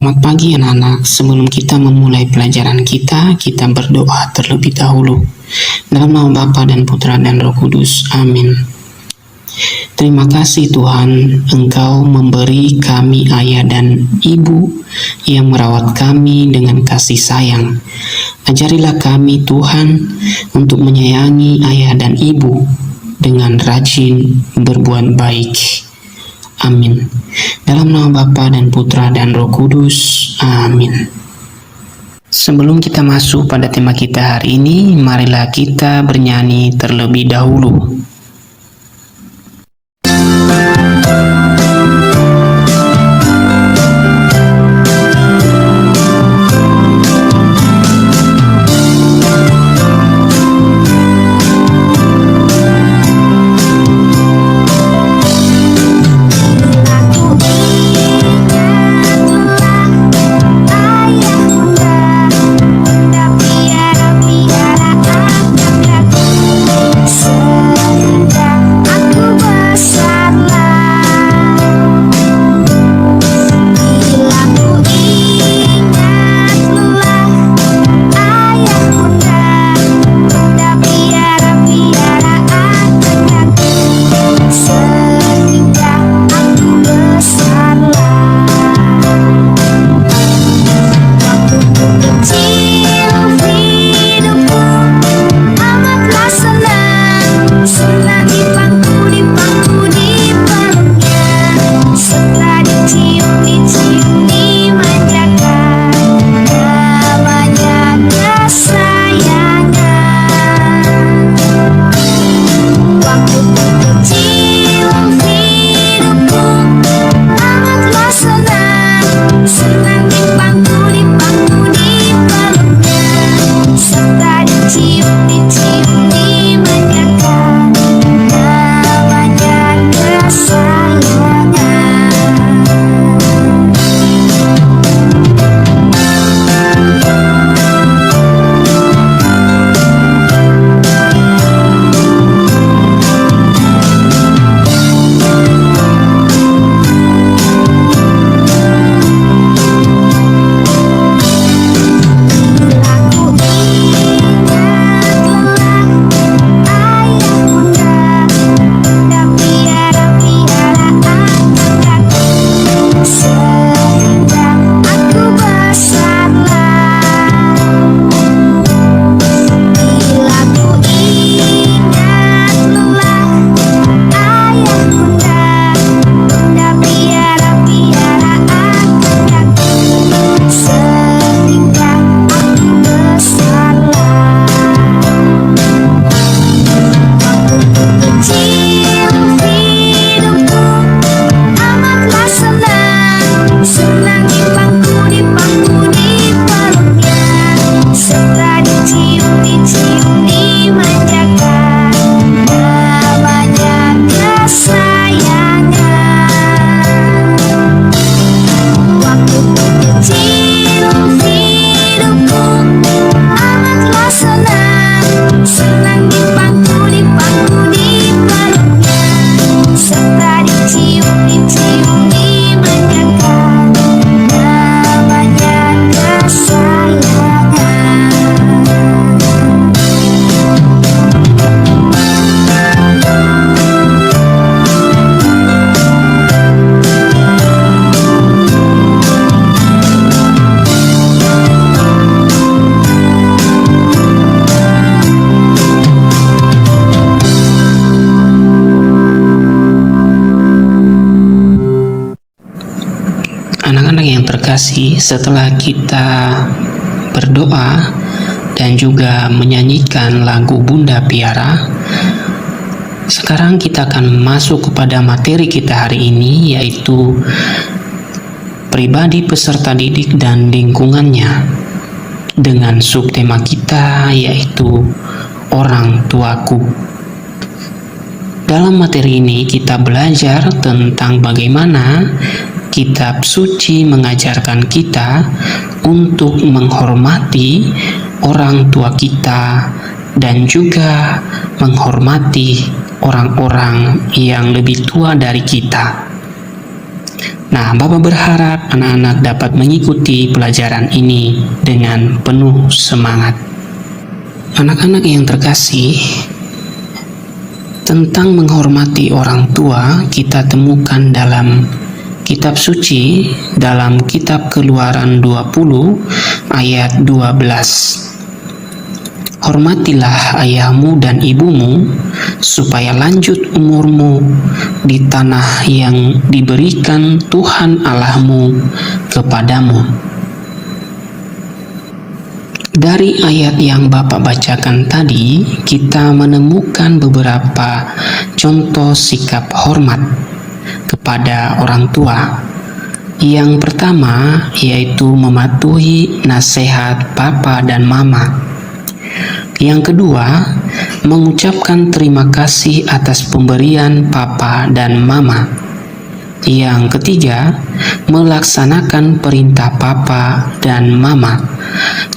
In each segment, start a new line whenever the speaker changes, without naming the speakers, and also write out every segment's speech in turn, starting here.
Selamat pagi anak-anak, sebelum kita memulai pelajaran kita berdoa terlebih dahulu. Dalam nama Bapa dan Putra dan Roh Kudus, amin. Terima kasih Tuhan, Engkau memberi kami ayah dan ibu yang merawat kami dengan kasih sayang. Ajarilah kami Tuhan untuk menyayangi ayah dan ibu dengan rajin berbuat baik. Amin. Dalam nama Bapa dan Putra dan Roh Kudus. Amin. Sebelum kita masuk pada tema kita hari ini, marilah kita bernyanyi terlebih dahulu. Anak-anak yang terkasih, setelah kita berdoa dan juga menyanyikan lagu Bunda Piara, sekarang kita akan masuk kepada materi kita hari ini, yaitu pribadi peserta didik dan lingkungannya, dengan subtema kita yaitu orang tuaku. Dalam materi ini kita belajar tentang bagaimana Kitab suci mengajarkan kita untuk menghormati orang tua kita dan juga menghormati orang-orang yang lebih tua dari kita. Nah, Bapak berharap anak-anak dapat mengikuti pelajaran ini dengan penuh semangat. Anak-anak yang terkasih, tentang menghormati orang tua kita temukan dalam kitab suci, dalam kitab Keluaran 20 ayat 12. Hormatilah ayahmu dan ibumu, supaya lanjut umurmu di tanah yang diberikan Tuhan Allahmu kepadamu. Dari ayat yang Bapak bacakan tadi, kita menemukan beberapa contoh sikap hormat kepada orang tua. Yang pertama yaitu mematuhi nasihat papa dan mama. Yang kedua, mengucapkan terima kasih atas pemberian papa dan mama. Yang ketiga, melaksanakan perintah papa dan mama.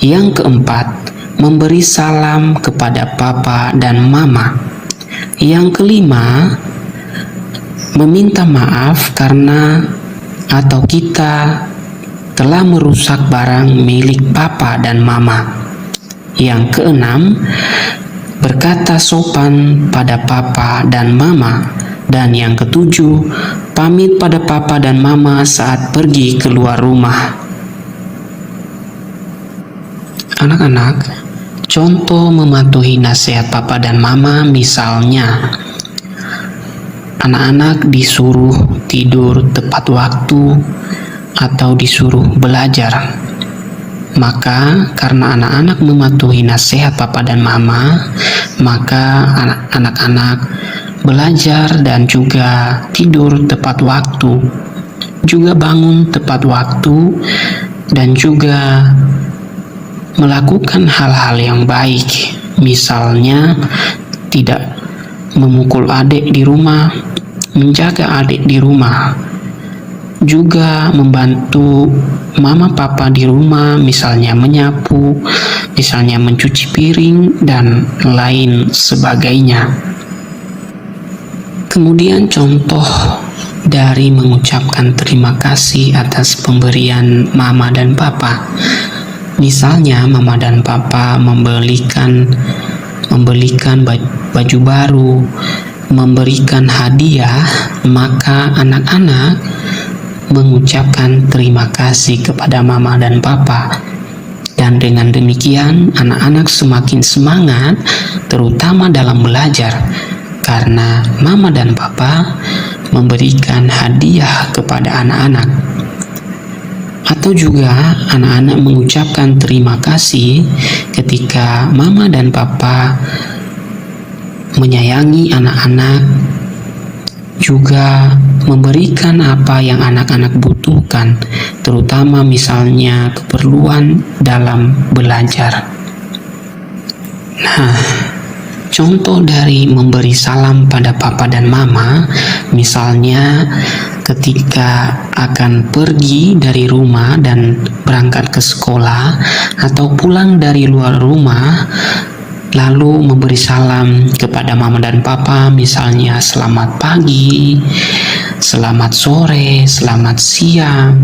Yang keempat, memberi salam kepada papa dan mama. Yang kelima, meminta maaf karena atau kita telah merusak barang milik papa dan mama. Yang keenam, berkata sopan pada papa dan mama. Dan yang ketujuh, pamit pada papa dan mama saat pergi keluar rumah. Anak-anak, contoh mematuhi nasihat papa dan mama misalnya, anak-anak disuruh tidur tepat waktu atau disuruh belajar. Maka karena anak-anak mematuhi nasihat papa dan mama, maka anak-anak belajar dan juga tidur tepat waktu, juga bangun tepat waktu, dan juga melakukan hal-hal yang baik. Misalnya tidak memukul adik di rumah, menjaga adik di rumah, juga membantu mama papa di rumah, misalnya menyapu, misalnya mencuci piring, dan lain sebagainya. Kemudian contoh dari mengucapkan terima kasih atas pemberian mama dan papa. Misalnya mama dan papa membelikan baju baru, memberikan hadiah, maka anak-anak mengucapkan terima kasih kepada mama dan papa. Dan dengan demikian anak-anak semakin semangat, terutama dalam belajar, karena mama dan papa memberikan hadiah kepada anak-anak. Atau juga anak-anak mengucapkan terima kasih ketika mama dan papa menyayangi anak-anak, juga memberikan apa yang anak-anak butuhkan, terutama misalnya keperluan dalam belajar. Nah, contoh dari memberi salam pada papa dan mama, misalnya ketika akan pergi dari rumah dan berangkat ke sekolah atau pulang dari luar rumah, lalu memberi salam kepada mama dan papa, misalnya selamat pagi, selamat sore, selamat siang.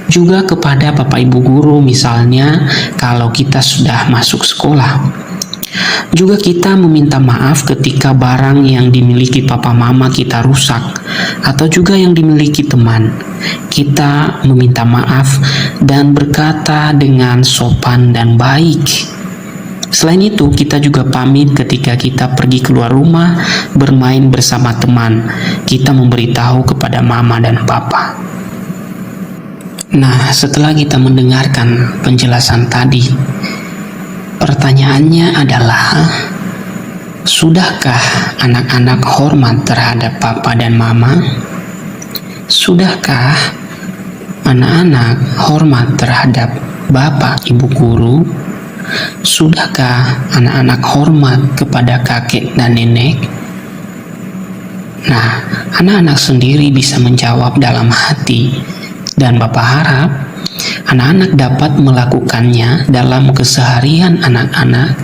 Juga kepada bapak ibu guru, misalnya kalau kita sudah masuk sekolah. Juga kita meminta maaf ketika barang yang dimiliki papa mama kita rusak, atau juga yang dimiliki teman. Kita meminta maaf dan berkata dengan sopan dan baik. Selain itu, kita juga pamit ketika kita pergi keluar rumah bermain bersama teman. Kita memberitahu kepada mama dan papa. Nah, setelah kita mendengarkan penjelasan tadi, pertanyaannya adalah, sudahkah anak-anak hormat terhadap papa dan mama? Sudahkah anak-anak hormat terhadap bapak ibu guru? Sudahkah anak-anak hormat kepada kakek dan nenek? Nah, anak-anak sendiri bisa menjawab dalam hati, dan Bapak harap anak-anak dapat melakukannya dalam keseharian anak-anak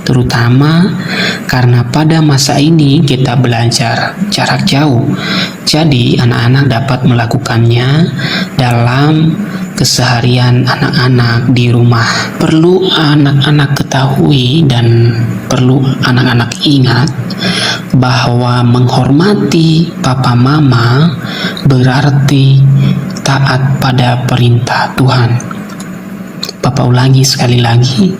terutama karena pada masa ini kita belajar jarak jauh. Jadi anak-anak dapat melakukannya dalam keseharian anak-anak di rumah. Perlu anak-anak ketahui dan perlu anak-anak ingat bahwa menghormati papa mama berarti taat pada perintah Tuhan. Papa ulangi sekali lagi,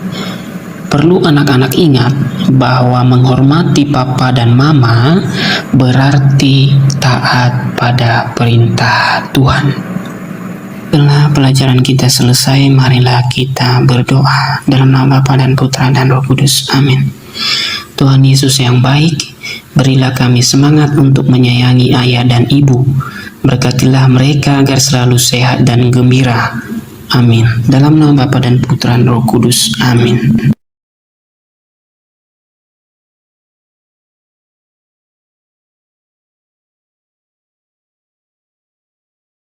perlu anak-anak ingat bahwa menghormati papa dan mama berarti taat pada perintah Tuhan. Setelah pelajaran kita selesai, marilah kita berdoa dalam nama Bapa dan Putra dan Roh Kudus. Amin. Tuhan Yesus yang baik, berilah kami semangat untuk menyayangi ayah dan ibu. Berkatilah mereka agar selalu sehat dan gembira. Amin. Dalam nama Bapa dan Putra dan Roh Kudus. Amin.